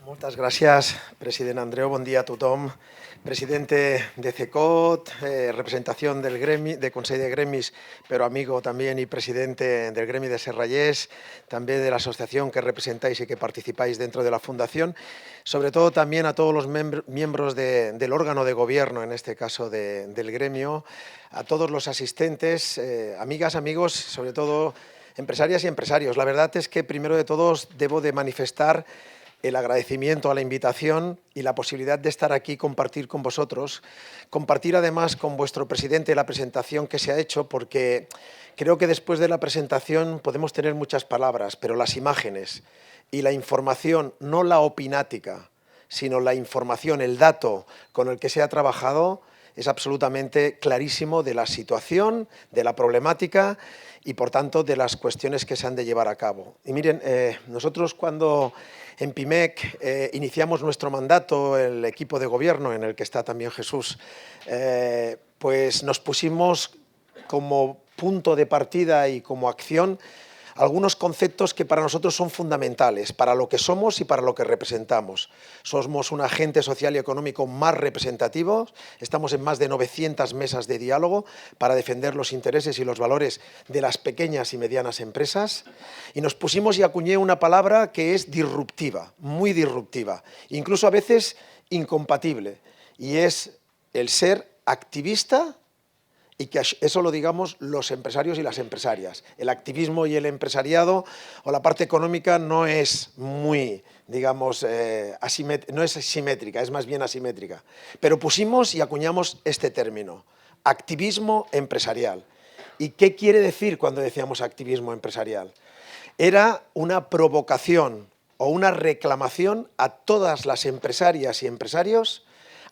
Moltes gràcies, president Andreu. Bon dia a tothom. Presidente de CECOT, representación del gremi, de Consell de Gremis, pero amigo también y presidente del gremi de serrallers, también de la asociación que representáis y que participáis dentro de la fundación, sobre todo también a todos los miembros del órgano de gobierno, en este caso del gremio, a todos los asistentes, amigas, amigos, sobre todo empresarias y empresarios. La verdad es que primero de todos debo de manifestar el agradecimiento a la invitación y la posibilidad de estar aquí y compartir con vosotros, compartir además con vuestro presidente la presentación que se ha hecho, porque creo que después de la presentación podemos tener muchas palabras, pero las imágenes y la información, no la opinática, sino la información, el dato con el que se ha trabajado, es absolutamente clarísimo de la situación, de la problemática y, por tanto, de las cuestiones que se han de llevar a cabo. Y miren, nosotros cuando en PIMEC iniciamos nuestro mandato, el equipo de gobierno en el que está también Jesús, pues nos pusimos como punto de partida y como acción algunos conceptos que para nosotros son fundamentales, para lo que somos y para lo que representamos. Somos un agente social y económico más representativo, estamos en más de 900 mesas de diálogo para defender los intereses y los valores de las pequeñas y medianas empresas, y nos pusimos y acuñé una palabra que es disruptiva, muy disruptiva, incluso a veces incompatible, y es el ser activista, y que eso lo digamos los empresarios y las empresarias. El activismo y el empresariado o la parte económica no es muy, digamos, no es simétrica, es más bien asimétrica. Pero pusimos y acuñamos este término, activismo empresarial. ¿Y qué quiere decir cuando decíamos activismo empresarial? Era una provocación o una reclamación a todas las empresarias y empresarios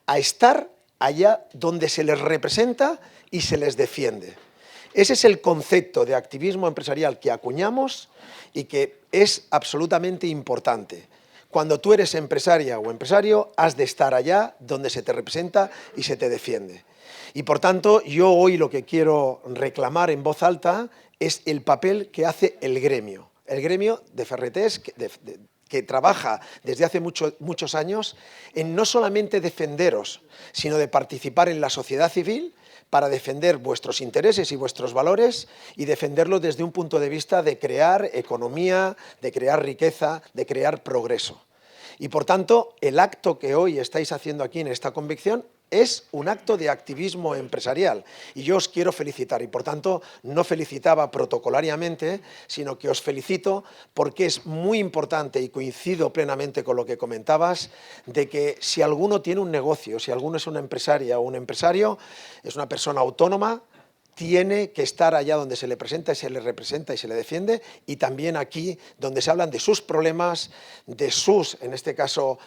a estar allá donde se les representa y se les defiende. Ese es el concepto de activismo empresarial que acuñamos y que es absolutamente importante. Cuando tú eres empresaria o empresario, has de estar allá donde se te representa y se te defiende. Y por tanto, yo hoy lo que quiero reclamar en voz alta es el papel que hace el gremio de ferreters, que trabaja desde hace muchos años en no solamente defenderos, sino de participar en la sociedad civil para defender vuestros intereses y vuestros valores y defenderlo desde un punto de vista de crear economía, de crear riqueza, de crear progreso. Y por tanto, el acto que hoy estáis haciendo aquí en esta convicción es un acto de activismo empresarial y yo os quiero felicitar y por tanto no felicitaba protocolariamente, sino que os felicito porque es muy importante y coincido plenamente con lo que comentabas de que si alguno tiene un negocio, si alguno es una empresaria o un empresario, es una persona autónoma, tiene que estar allá donde se le presenta y se le representa y se le defiende y también aquí donde se hablan de sus problemas, de sus, en este caso,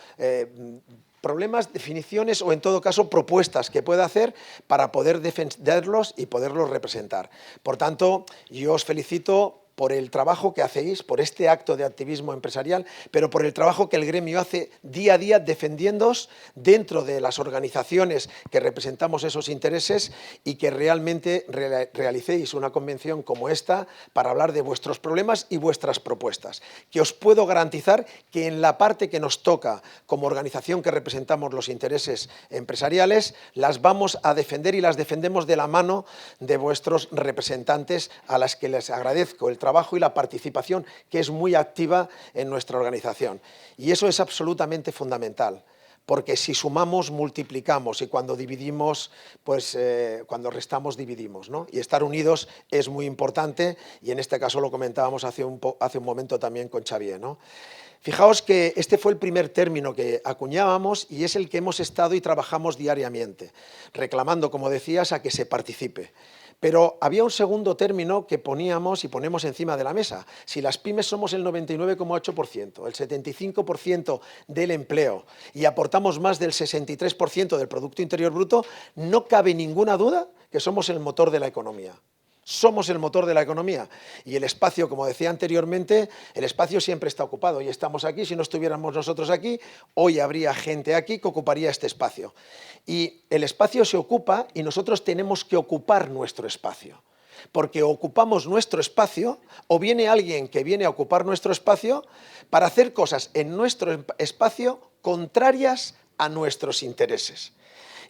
problemas, definiciones o en todo caso propuestas que pueda hacer para poder defenderlos y poderlos representar. Por tanto, yo os felicito por el trabajo que hacéis, por este acto de activismo empresarial, pero por el trabajo que el gremio hace día a día defendiéndoos dentro de las organizaciones que representamos esos intereses y que realmente realicéis una convención como esta para hablar de vuestros problemas y vuestras propuestas. Que os puedo garantizar que en la parte que nos toca como organización que representamos los intereses empresariales, las vamos a defender y las defendemos de la mano de vuestros representantes a las que les agradezco el trabajo y la participación que es muy activa en nuestra organización. Y eso es absolutamente fundamental, porque si sumamos, multiplicamos y cuando dividimos, pues cuando restamos, dividimos, ¿no? Y estar unidos es muy importante y en este caso lo comentábamos hace un momento también con Xavier, ¿no? Fijaos que este fue el primer término que acuñábamos y es el que hemos estado y trabajamos diariamente, reclamando, como decías, a que se participe. Pero había un segundo término que poníamos y ponemos encima de la mesa. Si las pymes somos el 99,8%, el 75% del empleo y aportamos más del 63% del Producto Interior Bruto, no cabe ninguna duda que somos el motor de la economía. Somos el motor de la economía y el espacio, como decía anteriormente, el espacio siempre está ocupado y estamos aquí. Si no estuviéramos nosotros aquí, hoy habría gente aquí que ocuparía este espacio. Y el espacio se ocupa y nosotros tenemos que ocupar nuestro espacio. porque ocupamos nuestro espacio o viene alguien que viene a ocupar nuestro espacio para hacer cosas en nuestro espacio contrarias a nuestros intereses.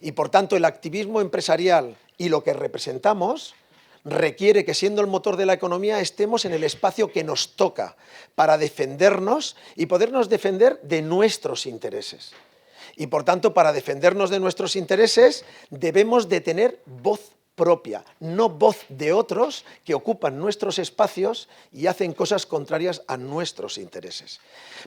Y por tanto el activismo empresarial y lo que representamos requiere que, siendo el motor de la economía, estemos en el espacio que nos toca para defendernos y podernos defender de nuestros intereses. Y por tanto, para defendernos de nuestros intereses debemos de tener voz propia, no voz de otros que ocupan nuestros espacios y hacen cosas contrarias a nuestros intereses.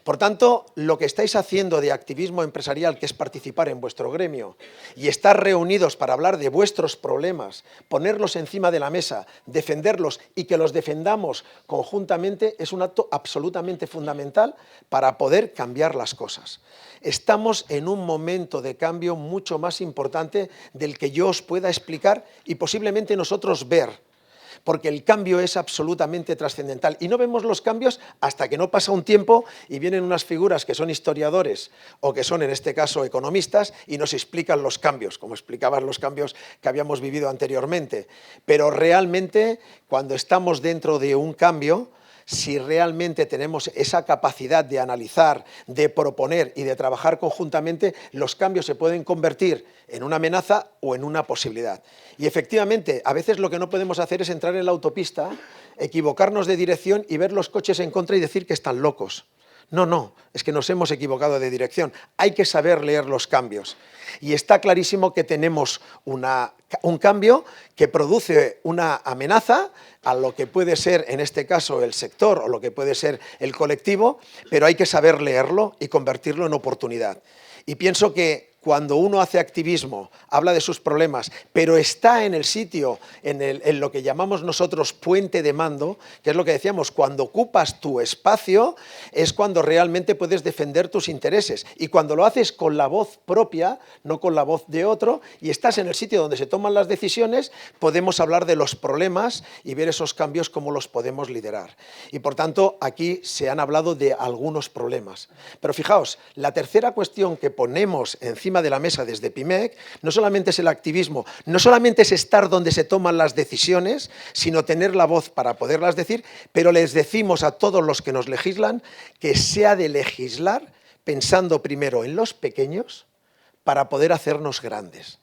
Por tanto, lo que estáis haciendo de activismo empresarial, que es participar en vuestro gremio y estar reunidos para hablar de vuestros problemas, ponerlos encima de la mesa, defenderlos y que los defendamos conjuntamente, es un acto absolutamente fundamental para poder cambiar las cosas. Estamos en un momento de cambio mucho más importante del que yo os pueda explicar y posiblemente nosotros ver, porque el cambio es absolutamente trascendental y no vemos los cambios hasta que no pasa un tiempo y vienen unas figuras que son historiadores o que son, en este caso, economistas y nos explican los cambios, como explicaban los cambios que habíamos vivido anteriormente. Pero realmente, cuando estamos dentro de un cambio, si realmente tenemos esa capacidad de analizar, de proponer y de trabajar conjuntamente, los cambios se pueden convertir en una amenaza o en una posibilidad. Y efectivamente, a veces lo que no podemos hacer es entrar en la autopista, equivocarnos de dirección y ver los coches en contra y decir que están locos. No, es que nos hemos equivocado de dirección. Hay que saber leer los cambios. Y está clarísimo que tenemos un cambio que produce una amenaza a lo que puede ser, en este caso, el sector o lo que puede ser el colectivo, pero hay que saber leerlo y convertirlo en oportunidad. Y pienso que cuando uno hace activismo, habla de sus problemas, pero está en el sitio, en lo que llamamos nosotros puente de mando, que es lo que decíamos, cuando ocupas tu espacio, es cuando realmente puedes defender tus intereses. Y cuando lo haces con la voz propia, no con la voz de otro, y estás en el sitio donde se toman las decisiones, podemos hablar de los problemas y ver esos cambios, cómo los podemos liderar. Y por tanto, aquí se han hablado de algunos problemas. Pero fijaos, la tercera cuestión que ponemos encima de la mesa desde PIMEC no solamente es el activismo, no solamente es estar donde se toman las decisiones, sino tener la voz para poderlas decir, pero les decimos a todos los que nos legislan que se ha de legislar pensando primero en los pequeños para poder hacernos grandes.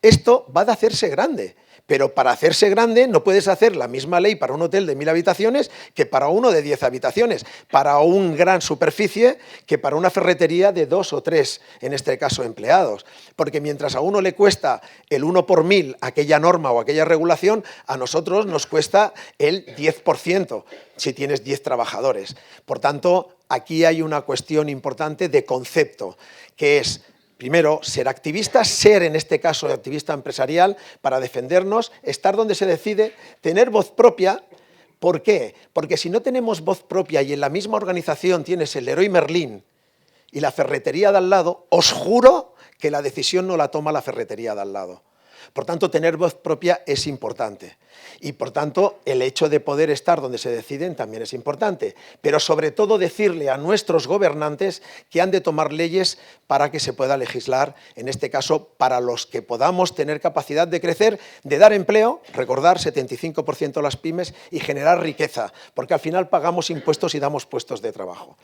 Esto va a hacerse grande. Pero para hacerse grande no puedes hacer la misma ley para un hotel de 1000 habitaciones que para uno de 10 habitaciones, para un gran superficie que para una ferretería de 2 o 3, en este caso, empleados. Porque mientras a uno le cuesta el 1 por 1000 aquella norma o aquella regulación, a nosotros nos cuesta el 10% si tienes 10 trabajadores. Por tanto, aquí hay una cuestión importante de concepto, que es: primero, ser activista, ser en este caso activista empresarial para defendernos, estar donde se decide, tener voz propia. ¿Por qué? Porque si no tenemos voz propia y en la misma organización tienes el Leroy Merlin y la ferretería de al lado, os juro que la decisión no la toma la ferretería de al lado. Por tanto, tener voz propia es importante. Y, por tanto, el hecho de poder estar donde se deciden también es importante. Pero, sobre todo, decirle a nuestros gobernantes que han de tomar leyes para que se pueda legislar, en este caso, para los que podamos tener capacidad de crecer, de dar empleo, recordar, 75% las pymes, y generar riqueza, porque al final pagamos impuestos y damos puestos de trabajo.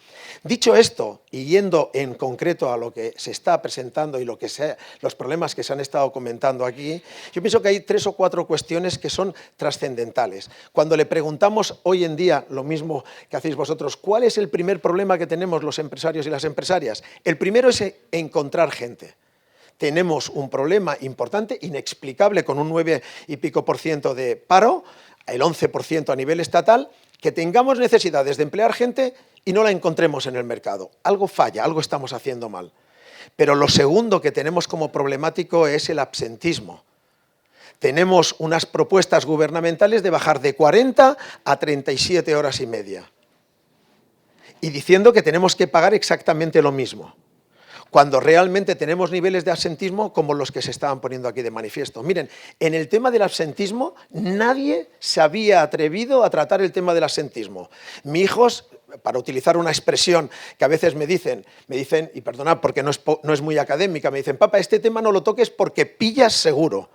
Dicho esto, y yendo en concreto a lo que se está presentando y los problemas que se han estado comentando aquí, yo pienso que hay 3 o 4 cuestiones que son trascendentales. Cuando le preguntamos hoy en día, lo mismo que hacéis vosotros, ¿cuál es el primer problema que tenemos los empresarios y las empresarias? El primero es encontrar gente. Tenemos un problema importante, inexplicable, con un 9 y pico % de paro, el 11% a nivel estatal, que tengamos necesidades de emplear gente y no la encontremos en el mercado. Algo falla, algo estamos haciendo mal. Pero lo segundo que tenemos como problemático es el absentismo. Tenemos unas propuestas gubernamentales de bajar de 40 a 37 horas y media. Y diciendo que tenemos que pagar exactamente lo mismo, cuando realmente tenemos niveles de absentismo como los que se estaban poniendo aquí de manifiesto. Miren, en el tema del absentismo, nadie se había atrevido a tratar el tema del absentismo. Mis hijos, para utilizar una expresión que a veces me dicen, y perdonad porque no es muy académica, me dicen: papá, este tema no lo toques porque pillas seguro.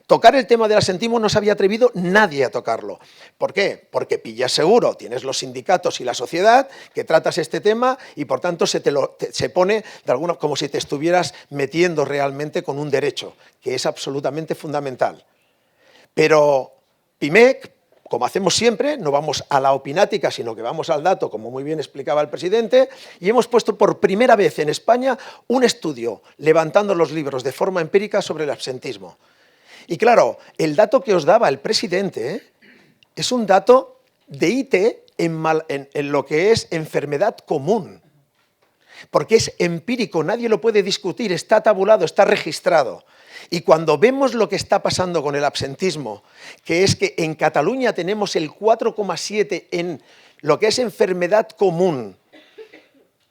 Tocar el tema del absentismo no se había atrevido nadie a tocarlo. ¿Por qué? Porque pillas seguro, tienes los sindicatos y la sociedad que tratas este tema y por tanto se pone de alguna, como si te estuvieras metiendo realmente con un derecho, que es absolutamente fundamental. Pero PIMEC, como hacemos siempre, no vamos a la opinática, sino que vamos al dato, como muy bien explicaba el presidente, y hemos puesto por primera vez en España un estudio levantando los libros de forma empírica sobre el absentismo. Y claro, el dato que os daba el presidente es un dato de IT en lo que es enfermedad común, porque es empírico, nadie lo puede discutir, está tabulado, está registrado. Y cuando vemos lo que está pasando con el absentismo, que es que en Cataluña tenemos el 4,7 en lo que es enfermedad común,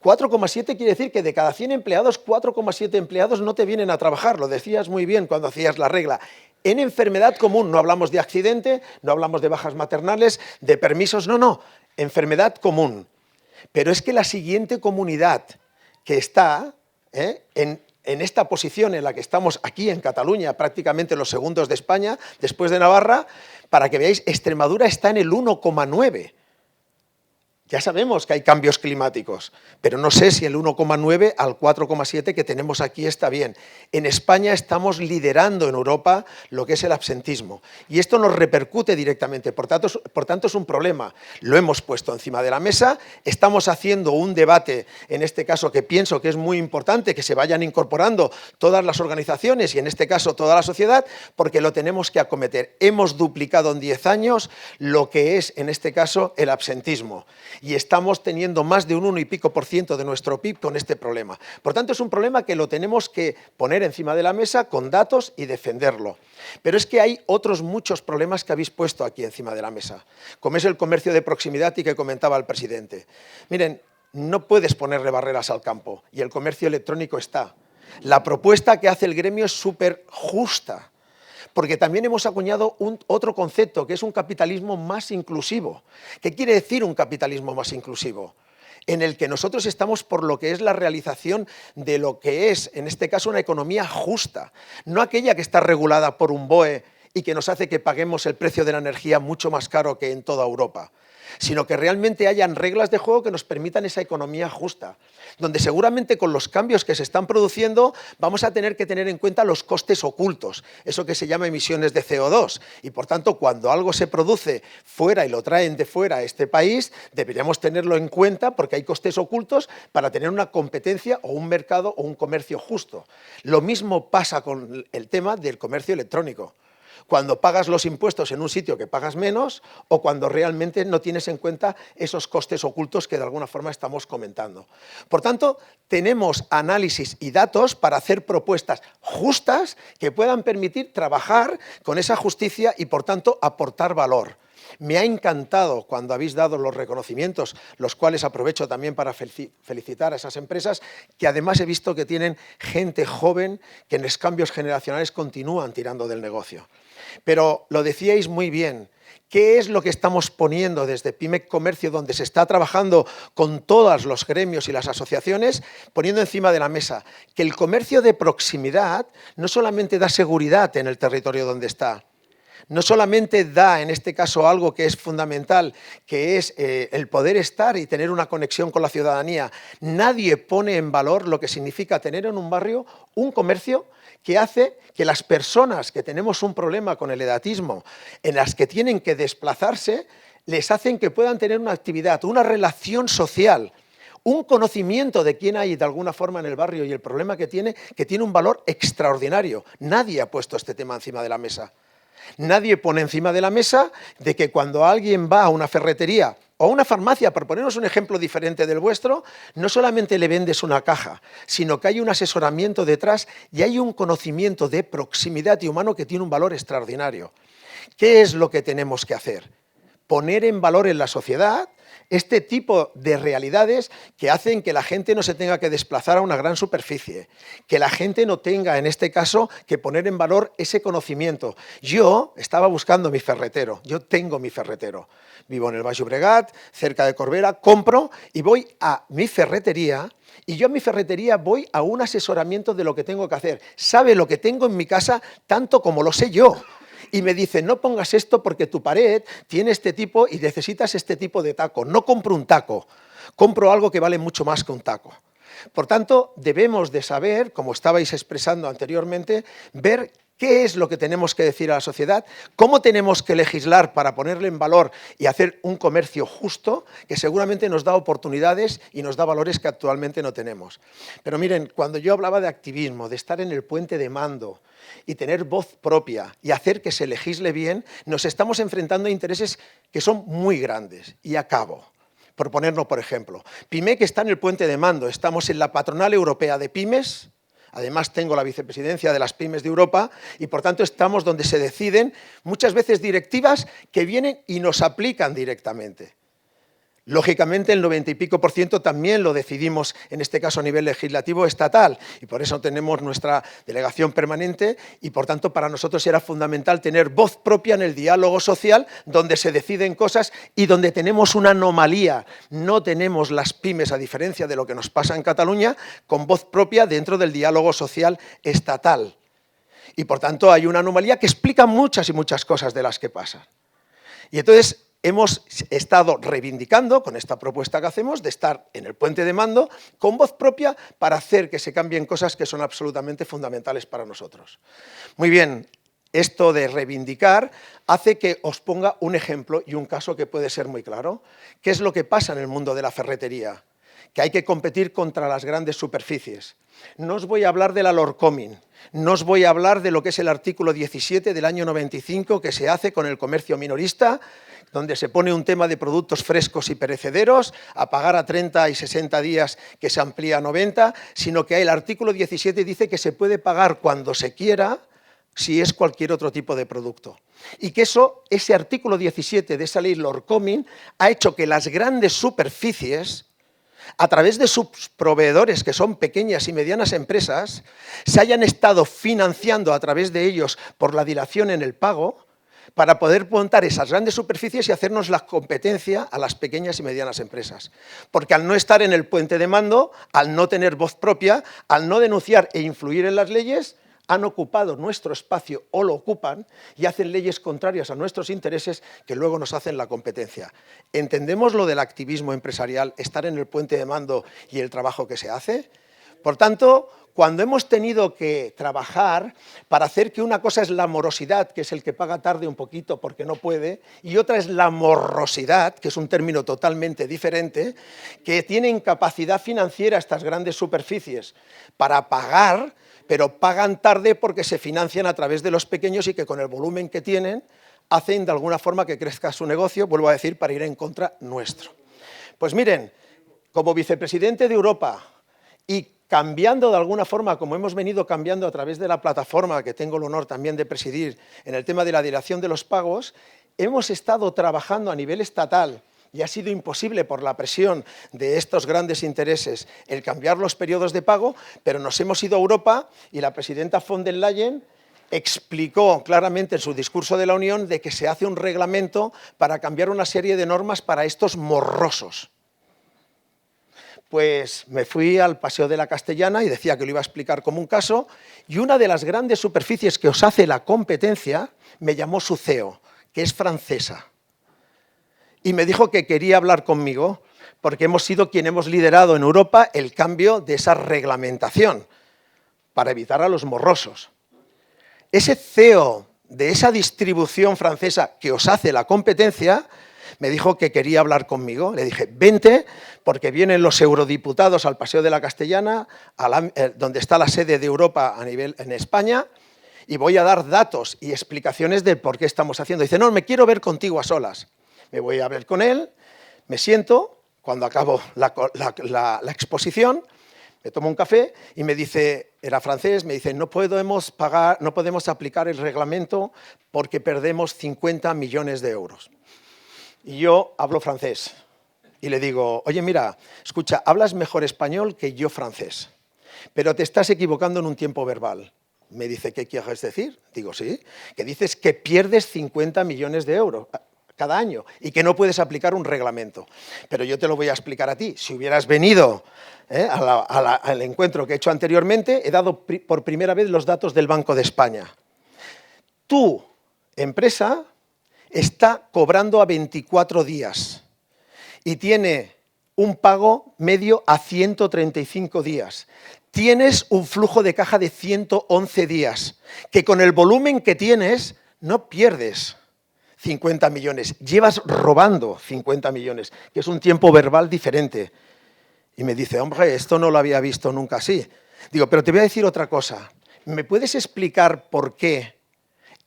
4,7 quiere decir que de cada 100 empleados, 4,7 empleados no te vienen a trabajar, lo decías muy bien cuando hacías la regla. En enfermedad común, no hablamos de accidente, no hablamos de bajas maternales, de permisos, no, enfermedad común. Pero es que la siguiente comunidad que está en esta posición en la que estamos aquí en Cataluña, prácticamente los segundos de España, después de Navarra, para que veáis, Extremadura está en el 1,9. Ya sabemos que hay cambios climáticos, pero no sé si el 1,9 al 4,7 que tenemos aquí está bien. En España estamos liderando en Europa lo que es el absentismo y esto nos repercute directamente, por tanto es un problema. Lo hemos puesto encima de la mesa, estamos haciendo un debate, en este caso que pienso que es muy importante que se vayan incorporando todas las organizaciones y en este caso toda la sociedad, porque lo tenemos que acometer. Hemos duplicado en 10 años lo que es, en este caso, el absentismo. Y estamos teniendo más de un 1 y pico % de nuestro PIB con este problema. Por tanto, es un problema que lo tenemos que poner encima de la mesa con datos y defenderlo. Pero es que hay otros muchos problemas que habéis puesto aquí encima de la mesa, como es el comercio de proximidad y que comentaba el presidente. Miren, no puedes ponerle barreras al campo y el comercio electrónico está. La propuesta que hace el gremio es súper justa, porque también hemos acuñado otro concepto, que es un capitalismo más inclusivo. ¿Qué quiere decir un capitalismo más inclusivo? En el que nosotros estamos por lo que es la realización de lo que es, en este caso, una economía justa, no aquella que está regulada por un BOE y que nos hace que paguemos el precio de la energía mucho más caro que en toda Europa, sino que realmente hayan reglas de juego que nos permitan esa economía justa, donde seguramente con los cambios que se están produciendo vamos a tener que tener en cuenta los costes ocultos, eso que se llama emisiones de CO2, y por tanto cuando algo se produce fuera y lo traen de fuera a este país, deberíamos tenerlo en cuenta porque hay costes ocultos para tener una competencia o un mercado o un comercio justo. Lo mismo pasa con el tema del comercio electrónico. Cuando pagas los impuestos en un sitio que pagas menos o cuando realmente no tienes en cuenta esos costes ocultos que de alguna forma estamos comentando. Por tanto, tenemos análisis y datos para hacer propuestas justas que puedan permitir trabajar con esa justicia y, por tanto, aportar valor. Me ha encantado cuando habéis dado los reconocimientos, los cuales aprovecho también para felicitar a esas empresas, que además he visto que tienen gente joven que en los cambios generacionales continúan tirando del negocio. Pero lo decíais muy bien, ¿qué es lo que estamos poniendo desde PIMEC Comercio, donde se está trabajando con todos los gremios y las asociaciones, poniendo encima de la mesa? Que el comercio de proximidad no solamente da seguridad en el territorio donde está, no solamente da, en este caso, algo que es fundamental, que es el poder estar y tener una conexión con la ciudadanía. Nadie pone en valor lo que significa tener en un barrio un comercio que hace que las personas que tenemos un problema con el edatismo, en las que tienen que desplazarse, les hacen que puedan tener una actividad, una relación social, un conocimiento de quién hay de alguna forma en el barrio y el problema que tiene un valor extraordinario. Nadie ha puesto este tema encima de la mesa. Nadie pone encima de la mesa de que cuando alguien va a una ferretería o a una farmacia, por ponernos un ejemplo diferente del vuestro, no solamente le vendes una caja, sino que hay un asesoramiento detrás y hay un conocimiento de proximidad y humano que tiene un valor extraordinario. ¿Qué es lo que tenemos que hacer? Poner en valor en la sociedad este tipo de realidades que hacen que la gente no se tenga que desplazar a una gran superficie, que la gente no tenga, en este caso, que poner en valor ese conocimiento. Yo estaba buscando mi ferretero, yo tengo mi ferretero. Vivo en el Baix Llobregat, cerca de Corbera, compro y voy a mi ferretería. Y yo a mi ferretería voy a un asesoramiento de lo que tengo que hacer. Sabe lo que tengo en mi casa tanto como lo sé yo. Y me dice, no pongas esto porque tu pared tiene este tipo y necesitas este tipo de taco. No compro un taco, compro algo que vale mucho más que un taco. Por tanto, debemos de saber, como estabais expresando anteriormente, ver qué es lo que tenemos que decir a la sociedad, cómo tenemos que legislar para ponerle en valor y hacer un comercio justo, que seguramente nos da oportunidades y nos da valores que actualmente no tenemos. Pero miren, cuando yo hablaba de activismo, de estar en el puente de mando y tener voz propia y hacer que se legisle bien, nos estamos enfrentando a intereses que son muy grandes. Y acabo. Por ponerlo, por ejemplo, PIMEC está en el puente de mando, estamos en la Patronal Europea de Pymes, además tengo la vicepresidencia de las pymes de Europa y por tanto estamos donde se deciden muchas veces directivas que vienen y nos aplican directamente. Lógicamente, el 90 y pico % también lo decidimos, en este caso a nivel legislativo estatal, y por eso tenemos nuestra delegación permanente, y por tanto para nosotros era fundamental tener voz propia en el diálogo social, donde se deciden cosas y donde tenemos una anomalía. No tenemos las pymes, a diferencia de lo que nos pasa en Cataluña, con voz propia dentro del diálogo social estatal. Y por tanto hay una anomalía que explica muchas y muchas cosas de las que pasan. Y entonces hemos estado reivindicando, con esta propuesta que hacemos, de estar en el puente de mando con voz propia para hacer que se cambien cosas que son absolutamente fundamentales para nosotros. Muy bien, esto de reivindicar hace que os ponga un ejemplo y un caso que puede ser muy claro. ¿Qué es lo que pasa en el mundo de la ferretería? Que hay que competir contra las grandes superficies. No os voy a hablar de la Lorcomin, no os voy a hablar de lo que es el artículo 17 del año 95 que se hace con el comercio minorista, donde se pone un tema de productos frescos y perecederos, a pagar a 30 y 60 días que se amplía a 90, sino que el artículo 17 dice que se puede pagar cuando se quiera, si es cualquier otro tipo de producto. Y que ese artículo 17 de esa ley Lorcomin ha hecho que las grandes superficies, a través de sus proveedores, que son pequeñas y medianas empresas, se hayan estado financiando a través de ellos por la dilación en el pago, para poder montar esas grandes superficies y hacernos la competencia a las pequeñas y medianas empresas. Porque al no estar en el puente de mando, al no tener voz propia, al no denunciar e influir en las leyes, han ocupado nuestro espacio o lo ocupan y hacen leyes contrarias a nuestros intereses que luego nos hacen la competencia. ¿Entendemos lo del activismo empresarial, estar en el puente de mando y el trabajo que se hace? Por tanto, cuando hemos tenido que trabajar para hacer que una cosa es la morosidad, que es el que paga tarde un poquito porque no puede, y otra es la morrosidad, que es un término totalmente diferente, que tienen capacidad financiera estas grandes superficies para pagar, pero pagan tarde porque se financian a través de los pequeños y que con el volumen que tienen hacen de alguna forma que crezca su negocio, vuelvo a decir, para ir en contra nuestro. Pues miren, como vicepresidente de Europa y cambiando de alguna forma, como hemos venido cambiando a través de la plataforma que tengo el honor también de presidir en el tema de la dilación de los pagos, hemos estado trabajando a nivel estatal y ha sido imposible por la presión de estos grandes intereses el cambiar los periodos de pago, pero nos hemos ido a Europa y la presidenta von der Leyen explicó claramente en su discurso de la Unión de que se hace un reglamento para cambiar una serie de normas para estos morrosos. Pues me fui al Paseo de la Castellana y decía que lo iba a explicar como un caso, y una de las grandes superficies que os hace la competencia me llamó su CEO, que es francesa, y me dijo que quería hablar conmigo porque hemos sido quien hemos liderado en Europa el cambio de esa reglamentación para evitar a los morrosos. Ese CEO de esa distribución francesa que os hace la competencia me dijo que quería hablar conmigo. Le dije, vente, porque vienen los eurodiputados al Paseo de la Castellana, donde está la sede de Europa en España, y voy a dar datos y explicaciones de por qué estamos haciendo. Dice, no, me quiero ver contigo a solas. Me voy a ver con él, me siento, cuando acabo la exposición, me tomo un café y me dice, era francés, me dice, no podemos aplicar el reglamento porque perdemos 50 millones de euros. Y yo hablo francés y le digo, oye, mira, escucha, hablas mejor español que yo francés, pero te estás equivocando en un tiempo verbal. Me dice, ¿qué quieres decir? Digo, sí, que dices que pierdes 50 millones de euros cada año y que no puedes aplicar un reglamento. Pero yo te lo voy a explicar a ti. Si hubieras venido al encuentro que he hecho anteriormente, he dado por primera vez los datos del Banco de España. Tu empresa está cobrando a 24 días y tiene un pago medio a 135 días. Tienes un flujo de caja de 111 días, que con el volumen que tienes no pierdes 50 millones, llevas robando 50 millones, que es un tiempo verbal diferente. Y me dice, hombre, esto no lo había visto nunca así. Digo, pero te voy a decir otra cosa. ¿Me puedes explicar por qué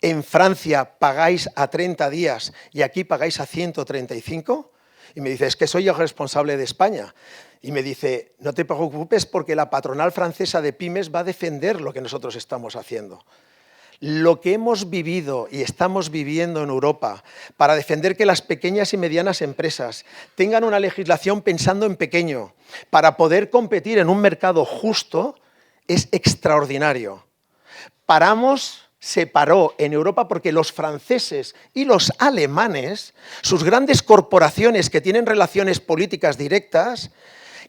en Francia pagáis a 30 días y aquí pagáis a 135? Y me dice, es que soy el responsable de España. Y me dice, no te preocupes porque la patronal francesa de pymes va a defender lo que nosotros estamos haciendo. Lo que hemos vivido y estamos viviendo en Europa para defender que las pequeñas y medianas empresas tengan una legislación pensando en pequeño, para poder competir en un mercado justo, es extraordinario. Se paró en Europa porque los franceses y los alemanes, sus grandes corporaciones que tienen relaciones políticas directas,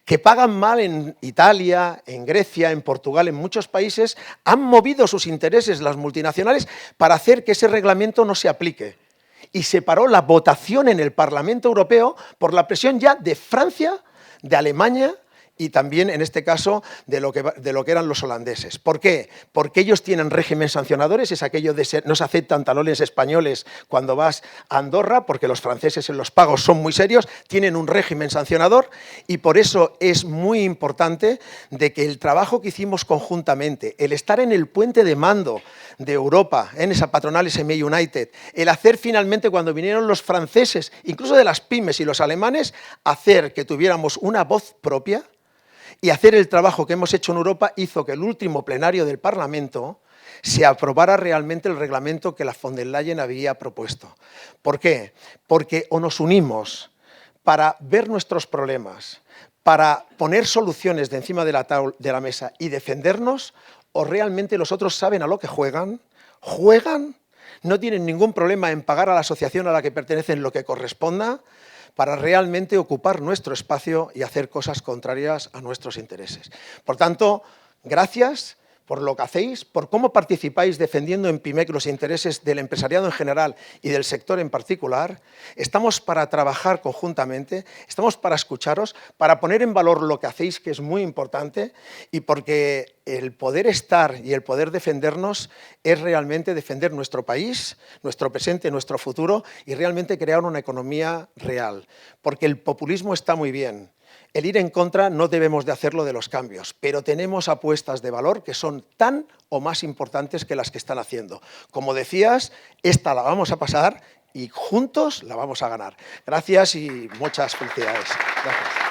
que pagan mal en Italia, en Grecia, en Portugal, en muchos países, han movido sus intereses las multinacionales para hacer que ese reglamento no se aplique. Y se paró la votación en el Parlamento Europeo por la presión ya de Francia, de Alemania y también, en este caso, de lo que eran los holandeses. ¿Por qué? Porque ellos tienen régimen sancionadores, es aquello de no se aceptan talones españoles cuando vas a Andorra, porque los franceses en los pagos son muy serios, tienen un régimen sancionador y por eso es muy importante de que el trabajo que hicimos conjuntamente, el estar en el puente de mando de Europa, en esa patronal SME United, el hacer finalmente, cuando vinieron los franceses, incluso de las pymes y los alemanes, hacer que tuviéramos una voz propia, y hacer el trabajo que hemos hecho en Europa hizo que el último plenario del Parlamento se aprobara realmente el reglamento que la von der Leyen había propuesto. ¿Por qué? Porque o nos unimos para ver nuestros problemas, para poner soluciones de encima de la mesa y defendernos, o realmente los otros saben a lo que juegan, no tienen ningún problema en pagar a la asociación a la que pertenecen lo que corresponda, para realmente ocupar nuestro espacio y hacer cosas contrarias a nuestros intereses. Por tanto, gracias por lo que hacéis, por cómo participáis defendiendo en PIMEC los intereses del empresariado en general y del sector en particular. Estamos para trabajar conjuntamente, estamos para escucharos, para poner en valor lo que hacéis, que es muy importante, y porque el poder estar y el poder defendernos es realmente defender nuestro país, nuestro presente, nuestro futuro y realmente crear una economía real. Porque el populismo está muy bien. El ir en contra no debemos de hacerlo de los cambios, pero tenemos apuestas de valor que son tan o más importantes que las que están haciendo. Como decías, esta la vamos a pasar y juntos la vamos a ganar. Gracias y muchas felicidades. Gracias.